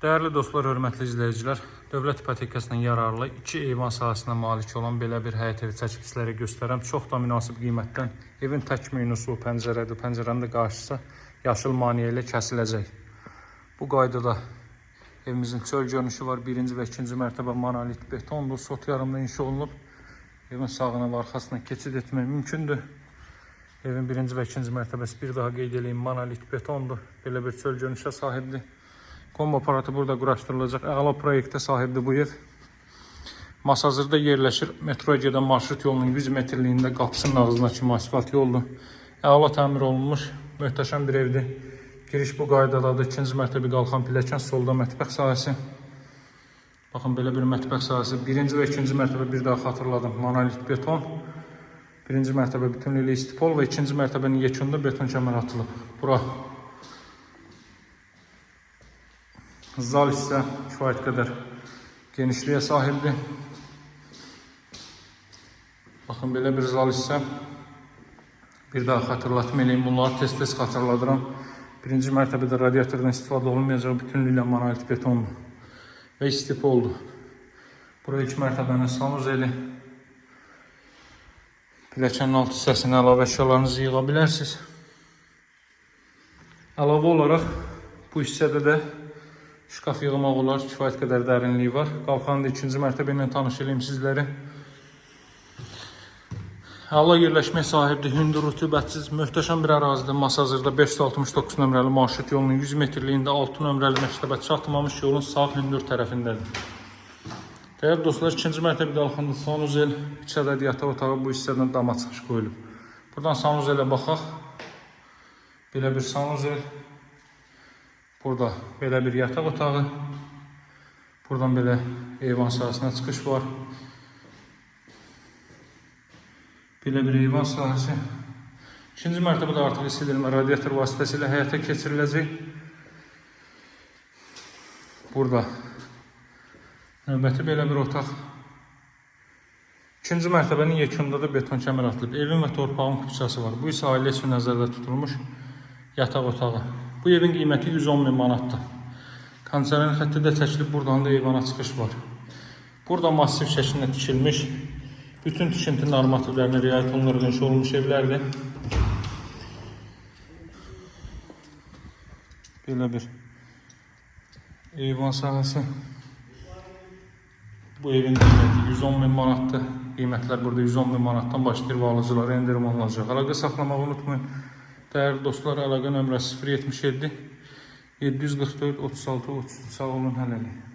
Değerli dostlar, hörmətli izləyicilər, dövlət ipotekasından yararlı 2 eyvan sahəsinə malik olan belə bir həyət evi çəkib sizlərə göstərəm. Çox da münasib qiymətdən evin tək minusu pəncərədir. Pəncərənin də qarşısı yaşıl maneə ilə kəsiləcək. Bu qaydada evimizin çöl görünüşü var. 1-ci və 2-ci mərtəbə monolit betondur. Sot yarımda inşa olunub. Evin sağına və arxasına keçid etmək mümkündür. Evin 1-ci və 2-ci mərtəbəsi bir daha qeyd edeyim, monolit betondur. Belə bir çöl görünüşə sahibdir. Kombo aparatı burada quraşdırılacaq. Əla proyektə sahibdir bu ev. Masazırda yerləşir. Metroya gedən marşrut yolunun 100 metrliyində qapısının ağzına kimi asfalt yoldur. Əla təmir olunmuş, möhtəşəm bir evdir. Giriş bu qaydadadır. 2-ci mərtəbə qalxan pilləkən, solda mətbəx sahəsi. Baxın, belə bir mətbəx sahəsi. 1-ci və 2-ci mərtəbə bir daha xatırladım. Monolit beton. 1-ci mərtəbə bütünlüklə istipol və 2-ci mərtəbənin yekununda beton kəmər atılıb. Bura zal isə kifayət qədər genişliyə sahibdir. Baxın, belə bir zal isə bir daha xatırlatma eləyim. Bunları tez-tez xatırladıram. 1-ci mərtəbədə radiatordan istifadə olunmayacaq, bütünlüklə monolit betondur və istipoldur. Bura ilk mərtəbənin sanuzeli. Pilləkənin alt hissəsinə əlavə əşyalarınızı yığa bilərsiniz. Əlavə olaraq bu hissədə də şkaf yığmaq olar, kifayət qədər dərinliyi var. Qalxanda 2-ci mərtəbə ilə tanış edeyim sizləri. Əla yerləşmək sahibdir, hündür, rütubətsiz, möhtəşəm bir ərazidə. Masazırda 569 nömrəli marşrut yolunun 100 metrliyində 6 nömrəli məktəbə çatmamış yolun sağ hündür tərəfindədir. Dəyərli dostlar, 2-ci mərtəbədə qalxanda sanuzel, 3 ədəd yataq otağı bu hissədən dama çıxış qoyulub. Buradan sanuzelə baxaq. Belə bir sanuzel. Burada belə bir yataq otağı. Buradan belə eyvan sahəsinə çıxış var. Belə bir eyvan sahəsi. 2-ci mərtəbədə artıq isidilmə radiator vasitəsilə həyata keçiriləcək. Burada növbəti belə bir otaq. 2-ci mərtəbənin yekununda da beton kəmər atılıb. Evin və torpağın küçəsi var. Bu isə ailə üçün nəzərdə tutulmuş yataq otağı. Bu evin qiyməti 110.000 manatdır. Kondisioner xətti də çəkilib, buradan da eyvana çıxış var. Burada massiv şəklində tikilmiş, bütün tikinti normativlərinə riayət olunaraq inşa olunmuş evlərdir. Belə bir eyvan sahəsi. Bu evin qiyməti 110.000 manatdır. Qiymətlər burada 110.000 manatdan başlayır və alıcılara endirim olunacaq. Əlaqə saxlamağı unutmayın. Dəyərli dostlar, əlaqə nömrəsi 077 744 36 33. Sağ olun, hələlik.